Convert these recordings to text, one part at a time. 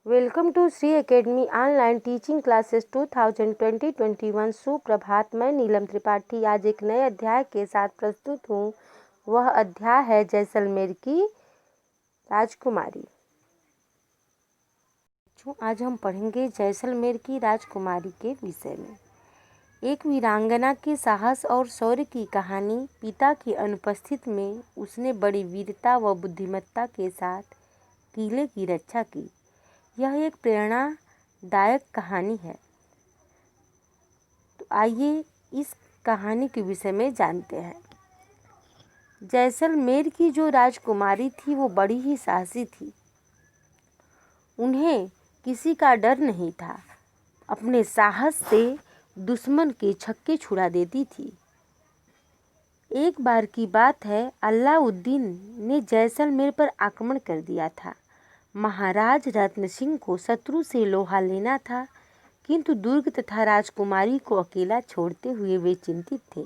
Welcome to Shri academy online teaching classes 2020-21। सुप्रभात। मैं नीलम त्रिपाठी आज एक नए अध्याय के साथ प्रस्तुत हूँ। वह अध्याय है जैसलमेर की राजकुमारी। आज हम पढ़ेंगे जैसलमेर की राजकुमारी के विषय में। एक वीरांगना के साहस और शौर्य की कहानी। पिता की अनुपस्थिति में उसने बड़ी वीरता व बुद्धिमत्ता के साथ किले की रक्षा की। यह एक प्रेरणादायक कहानी है। तो आइए इस कहानी के विषय में जानते हैं। जैसलमेर की जो राजकुमारी थी वो बड़ी ही साहसी थी। उन्हें किसी का डर नहीं था। अपने साहस से दुश्मन के छक्के छुड़ा देती थी। एक बार की बात है, अलाउद्दीन ने जैसलमेर पर आक्रमण कर दिया था। महाराज रत्न सिंह को शत्रु से लोहा लेना था, किंतु दुर्ग तथा राजकुमारी को अकेला छोड़ते हुए वे चिंतित थे।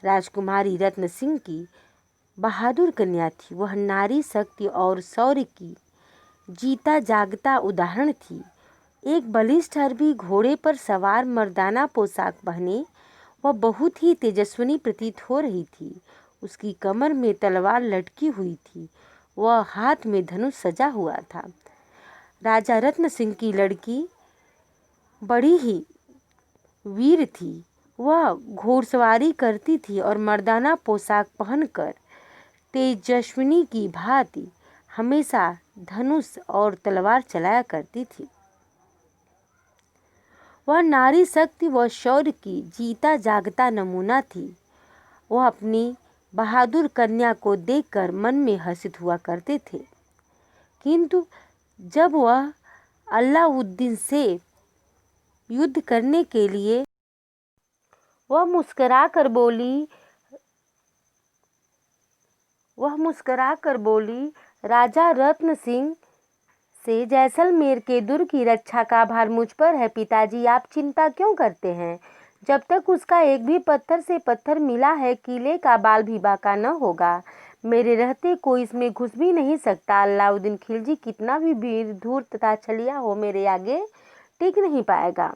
राजकुमारी रत्न सिंह की बहादुर कन्या थी। वह नारी शक्ति और शौर्य की जीता जागता उदाहरण थी। एक बलिष्ठ अरबी घोड़े पर सवार मर्दाना पोशाक पहने वह बहुत ही तेजस्विनी प्रतीत हो रही थी। उसकी कमर में तलवार लटकी हुई थी। वह हाथ में धनुष सजा हुआ था। राजा रत्न सिंह की लड़की बड़ी ही वीर थी। वह घोड़सवारी करती थी और मर्दाना पोशाक पहनकर तेजस्विनी की भांति हमेशा धनुष और तलवार चलाया करती थी। वह नारी शक्ति व शौर्य की जीता जागता नमूना थी। वह अपनी बहादुर कन्या को देखकर मन में हर्षित हुआ करते थे, किंतु जब वह अलाउद्दीन से युद्ध करने के लिए वह मुस्कुराकर बोली, राजा रत्न सिंह से जैसलमेर के दुर्ग की रक्षा का भार मुझ पर है। पिताजी, आप चिंता क्यों करते हैं? जब तक उसका एक भी पत्थर से पत्थर मिला है, किले का बाल भी बांका न होगा। मेरे रहते कोई इसमें घुस भी नहीं सकता। अलाउद्दीन खिलजी कितना भी वीर धूर तथा छलिया हो, मेरे आगे टिक नहीं पाएगा।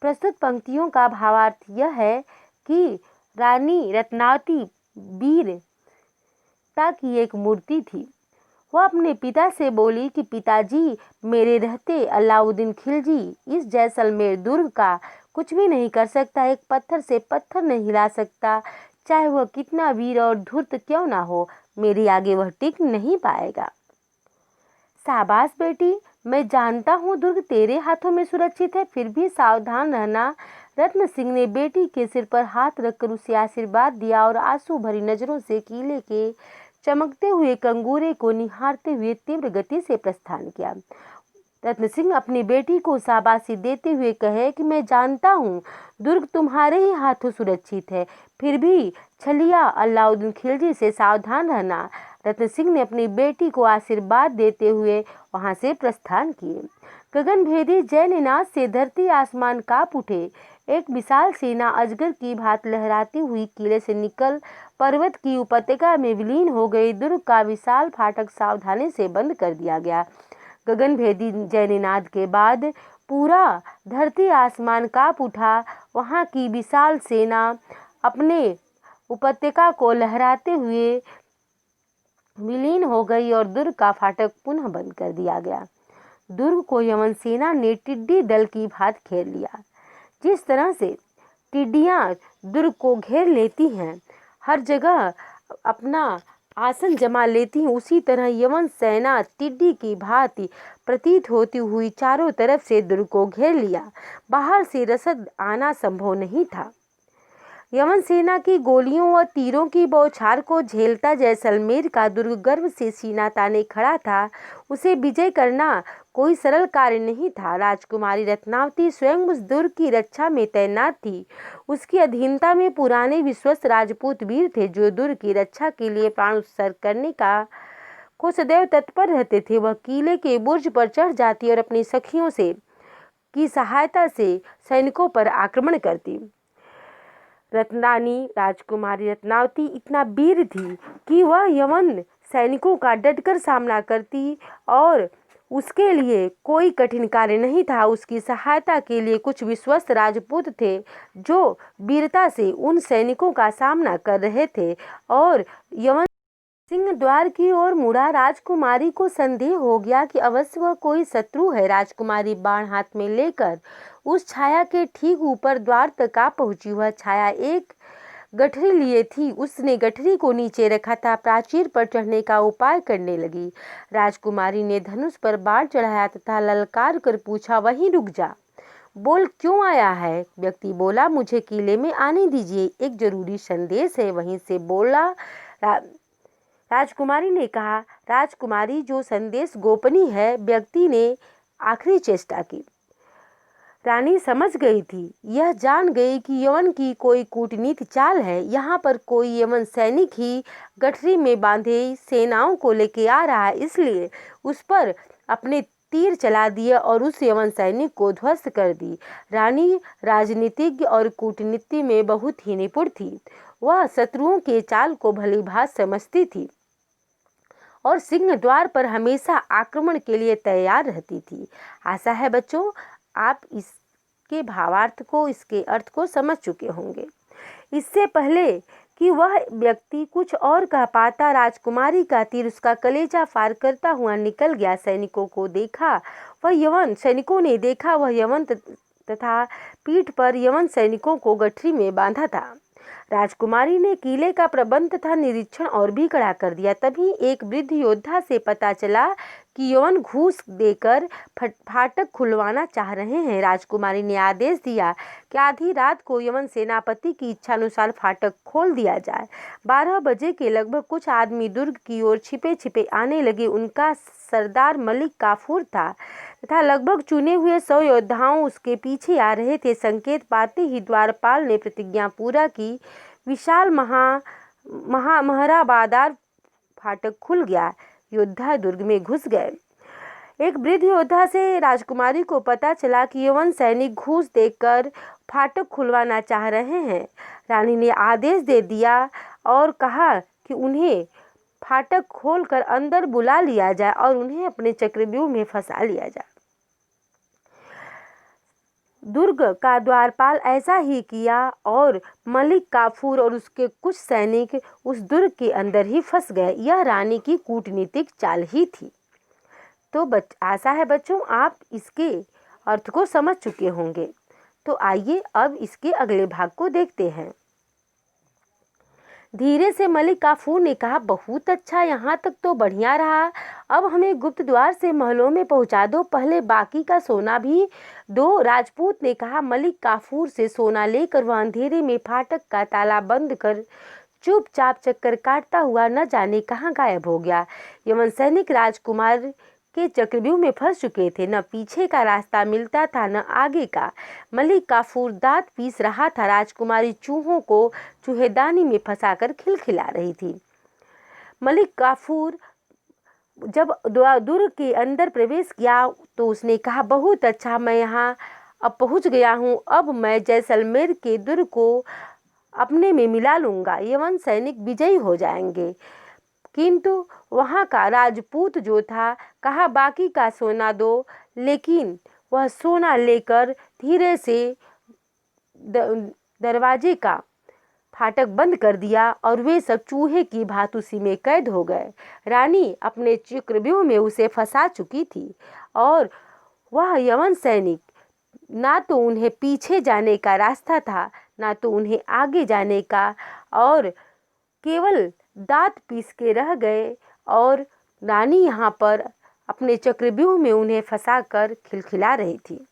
प्रस्तुत पंक्तियों का भावार्थ यह है कि रानी रत्नावती वीरता की एक मूर्ति थी। वह अपने पिता से बोली कि पिताजी, मेरे रहते अलाउद्दीन खिलजी इस जैसलमेर दुर्ग का कुछ भी नहीं कर सकता। एक पत्थर से पत्थर नहीं हिला सकता। चाहे वह कितना वीर और धूर्त क्यों ना हो, मेरे आगे वह टिक नहीं पाएगा। शाबाश बेटी, मैं जानता हूँ दुर्ग तेरे हाथों में सुरक्षित है, फिर भी सावधान रहना। रत्न सिंह ने बेटी के सिर पर हाथ रखकर उसे आशीर्वाद दिया और आंसू भरी नजरों से किले के चमकते हुए कंगूरे को निहारते हुए तीव्र गति से प्रस्थान किया। रत्न सिंह अपनी बेटी को शाबाशी देते हुए कहे कि मैं जानता हूँ दुर्ग तुम्हारे ही हाथों सुरक्षित है, फिर भी छलिया अलाउद्दीन खिलजी से सावधान रहना। रत्न सिंह ने अपनी बेटी को आशीर्वाद देते हुए वहां से प्रस्थान किए। गगनभेदी जयनाद से धरती आसमान कांप उठे। एक विशाल सेना अजगर की भांति लहराती हुई किले से निकल पर्वत की उपत्यका में विलीन हो गई। दुर्ग का विशाल फाटक सावधानी से बंद कर दिया गया। गगनभेदी जयनाद के बाद पूरा धरती आसमान कांप उठा। वहां की विशाल सेना अपने उपत्यका को लहराते हुए विलीन हो गई और दुर्ग का फाटक पुनः बंद कर दिया गया। दुर्ग को यमन सेना ने टिड्डी दल की भांति घेर लिया। जिस तरह से टिड्डियां दुर्ग को घेर लेती हैं, हर जगह अपना आसन जमा लेती हैं, उसी तरह यमन सेना टिड्डी की भांति प्रतीत होती हुई चारों तरफ से दुर्ग को घेर लिया। बाहर से रसद आना संभव नहीं था। यमन सेना की गोलियों व तीरों की बौछार को झेलता जैसलमेर का दुर्ग गर्व से सीना ताने खड़ा था। उसे विजय करना कोई सरल कार्य नहीं था। राजकुमारी रत्नावती स्वयं उस दुर्ग की रक्षा में तैनात थी। उसकी अधीनता में पुराने विश्वस्त राजपूत वीर थे, जो दुर्ग की रक्षा के लिए प्राण उत्सर्ग करने को सदैव तत्पर रहते थे। वह किले के बुर्ज पर चढ़ जाती और अपनी सखियों की सहायता से सैनिकों पर आक्रमण करती। राजकुमारी रत्नावती इतना वीर थी कि वह यमन सैनिकों का डटकर सामना करती और उसके लिए कोई कठिन कार्य नहीं था। उसकी सहायता के लिए कुछ विश्वस्त राजपूत थे जो वीरता से उन सैनिकों का सामना कर रहे थे। और यवन सिंह द्वार की ओर मुड़ा। राजकुमारी को संदेह हो गया कि अवश्य वह कोई शत्रु है। राजकुमारी बाण हाथ में लेकर उस छाया के ठीक ऊपर द्वार तक आ पहुंची। वह छाया एक गठरी लिए थी। उसने गठरी को नीचे रखा था, प्राचीर पर चढ़ने का उपाय करने लगी। राजकुमारी ने धनुष पर बाण चढ़ाया तथा ललकार कर पूछा, वहीं रुक जा, बोल क्यों आया है। व्यक्ति बोला, मुझे किले में आने दीजिए, एक जरूरी संदेश है। वहीं से बोला। राजकुमारी ने कहा, राजकुमारी जो संदेश गोपनीय है। व्यक्ति ने आखिरी चेष्टा की। रानी समझ गई थी, यह जान गई कि यवन की कोई कूटनीति चाल है। यहाँ पर कोई यवन सैनिक ही गठरी में बांधे सेनाओं को लेके आ रहा है, इसलिए उस पर अपने तीर चला दिए और उस यवन सैनिक को ध्वस्त कर दी। रानी राजनीतिज्ञ और कूटनीति में बहुत ही निपुण थी। वह शत्रुओं के चाल को भली भांति समझती थी और सिंह द्वार पर हमेशा आक्रमण के लिए तैयार रहती थी। आशा है बच्चों आप इसके भावार्थ को, इसके अर्थ को समझ चुके होंगे। इससे पहले कि वह व्यक्ति कुछ और कह पाता, राजकुमारी का तीर उसका कलेजा फार करता हुआ निकल गया। सैनिकों ने देखा वह यवन तथा पीठ पर यवन सैनिकों को गठरी में बांधा था। राजकुमारी ने किले का प्रबंध तथा निरीक्षण और भी कड़ा कर दिया। तभी एक वृद्ध योद्धा से पता चला कि यवन घूस देकर फाटक खुलवाना चाह रहे हैं। राजकुमारी ने आदेश दिया कि आधी रात को यवन सेनापति की इच्छानुसार फाटक खोल दिया जाए। 12 बजे के लगभग कुछ आदमी दुर्ग की ओर छिपे छिपे आने लगे। उनका सरदार मलिक काफूर था तथा लगभग चुने हुए 100 योद्धाओं उसके पीछे आ रहे थे। संकेत पाते ही द्वारपाल ने प्रतिज्ञा पूरा की। विशाल महराबादार फाटक खुल गया। योद्धा दुर्ग में घुस गए। एक वृद्ध योद्धा से राजकुमारी को पता चला कि यवन सैनिक घूस देकर फाटक खुलवाना चाह रहे हैं। रानी ने आदेश दे दिया और कहा कि उन्हें फाटक खोलकर अंदर बुला लिया जाए और उन्हें अपने चक्रव्यूह में फंसा लिया जाए। दुर्ग का द्वारपाल ऐसा ही किया और मलिक काफूर और उसके कुछ सैनिक उस दुर्ग के अंदर ही फंस गए। यह रानी की कूटनीतिक चाल ही थी। तो आशा है बच्चों आप इसके अर्थ को समझ चुके होंगे। तो आइए अब इसके अगले भाग को देखते हैं। धीरे से मलिक काफूर ने कहा, बहुत अच्छा, यहाँ तक तो बढ़िया रहा। अब हमें गुप्त द्वार से महलों में पहुंचा दो, पहले बाकी का सोना भी दो। राजपूत ने कहा। मलिक काफूर से सोना लेकर वह अंधेरे में फाटक का ताला बंद कर चुपचाप चक्कर काटता हुआ न जाने कहाँ गायब हो गया। यवन सैनिक राजकुमार के चक्रव्यूह में फंस चुके थे। न पीछे का रास्ता मिलता था न आगे का। मलिक काफूर दांत पीस रहा था। राजकुमारी चूहों को चूहेदानी में फंसाकर खिलखिला रही थी। मलिक काफूर जब दुर्ग के अंदर प्रवेश किया तो उसने कहा, बहुत अच्छा, मैं यहाँ अब पहुँच गया हूँ। अब मैं जैसलमेर के दुर्ग को अपने में मिला लूँगा। यवन सैनिक विजयी हो जाएंगे। किंतु वहाँ का राजपूत जो था कहा, बाकी का सोना दो। लेकिन वह सोना लेकर धीरे से दरवाजे का फाटक बंद कर दिया और वे सब चूहे की भांति उसी में कैद हो गए। रानी अपने चक्रव्यूह में उसे फंसा चुकी थी और वह यवन सैनिक ना तो उन्हें पीछे जाने का रास्ता था ना तो उन्हें आगे जाने का, और केवल दांत पीस के रह गए। और रानी यहाँ पर अपने चक्रव्यूह में उन्हें फंसाकर खिलखिला रही थी।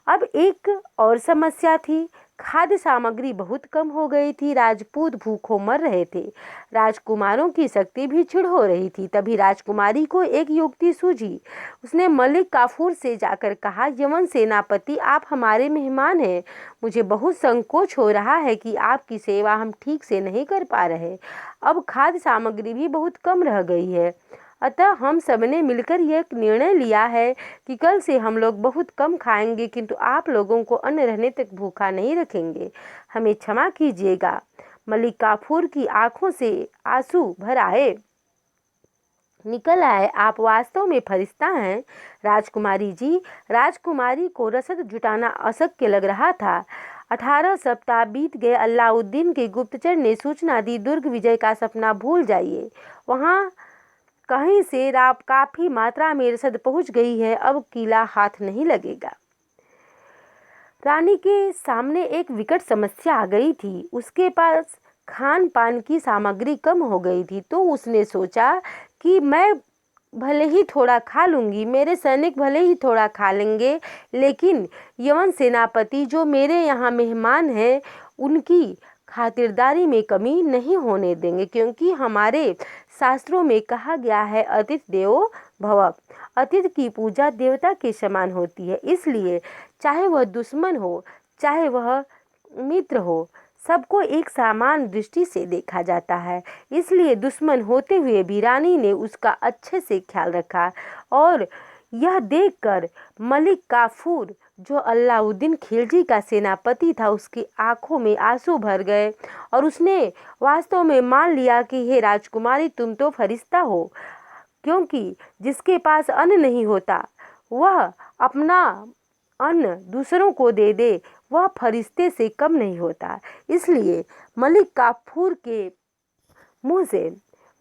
अब एक और समस्या थी, खाद्य सामग्री बहुत कम हो गई थी। राजपूत भूखों मर रहे थे। राजकुमारों की शक्ति भी क्षीण हो रही थी। तभी राजकुमारी को एक युक्ति सूझी। उसने मलिक काफूर से जाकर कहा, यवन सेनापति, आप हमारे मेहमान हैं। मुझे बहुत संकोच हो रहा है कि आपकी सेवा हम ठीक से नहीं कर पा रहे। अब खाद्य सामग्री भी बहुत कम रह गई है। अतः हम सबने मिलकर यह निर्णय लिया है कि कल से हम लोग बहुत कम खाएंगे, किंतु आप लोगों को अन्न रहने तक भूखा नहीं रखेंगे। हमें क्षमा कीजिएगा। मलिक काफूर की आंखों से आंसू भर आए। निकल आए, आप वास्तव में फरिश्ता हैं राजकुमारी जी। राजकुमारी को रसद जुटाना अशक्य लग रहा था। 18 सप्ताह बीत गए। अलाउद्दीन के गुप्तचर ने सूचना दी, दुर्ग विजय का सपना भूल जाइए। वहाँ कहीं से काफी मात्रा में रसद पहुंच गई है, अब किला हाथ नहीं लगेगा। रानी के सामने एक विकट समस्या आ गई थी। उसके पास खान पान की सामग्री कम हो गई थी, तो उसने सोचा कि मैं भले ही थोड़ा खा लूंगी, मेरे सैनिक भले ही थोड़ा खा लेंगे, लेकिन यवन सेनापति जो मेरे यहाँ मेहमान हैं उनकी खातिरदारी में कमी नहीं होने देंगे, क्योंकि हमारे शास्त्रों में कहा गया है अतिथि देवो भव। अतिथि की पूजा देवता के समान होती है, इसलिए चाहे वह दुश्मन हो चाहे वह मित्र हो, सबको एक समान दृष्टि से देखा जाता है। इसलिए दुश्मन होते हुए भी रानी ने उसका अच्छे से ख्याल रखा। और यह देखकर मलिक काफूर जो अलाउद्दीन खिलजी का सेनापति था, उसकी आंखों में आंसू भर गए और उसने वास्तव में मान लिया कि हे राजकुमारी, तुम तो फरिश्ता हो, क्योंकि जिसके पास अन्न नहीं होता वह अपना अन्न दूसरों को दे दे, वह फरिश्ते से कम नहीं होता। इसलिए मलिक काफूर के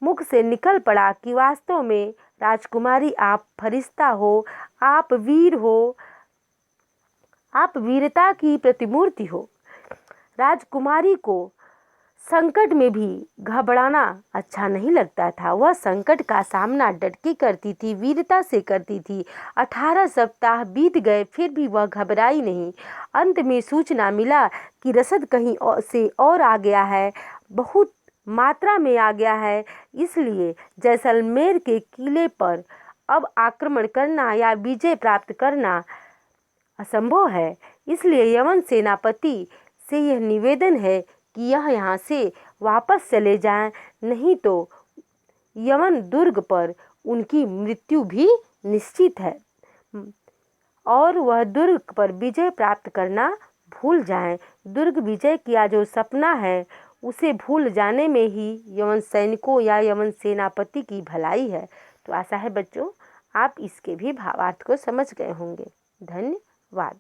मुख से निकल पड़ा कि वास्तव में राजकुमारी आप फरिश्ता हो, आप वीर हो, आप वीरता की प्रतिमूर्ति हो। राजकुमारी को संकट में भी घबराना अच्छा नहीं लगता था। वह संकट का सामना डट के करती थी, वीरता से करती थी। 18 सप्ताह बीत गए, फिर भी वह घबराई नहीं। अंत में सूचना मिला कि रसद कहीं से और आ गया है, बहुत मात्रा में आ गया है। इसलिए जैसलमेर के किले पर अब आक्रमण करना या विजय प्राप्त करना असंभव है। इसलिए यवन सेनापति से यह निवेदन है कि यह यहाँ से वापस चले जाएं, नहीं तो यवन दुर्ग पर उनकी मृत्यु भी निश्चित है और वह दुर्ग पर विजय प्राप्त करना भूल जाएं। दुर्ग विजय किया जो सपना है, उसे भूल जाने में ही यवन सैनिकों या यवन सेनापति की भलाई है। तो आशा है बच्चों आप इसके भी भावार्थ को समझ गए होंगे। धन्यवाद।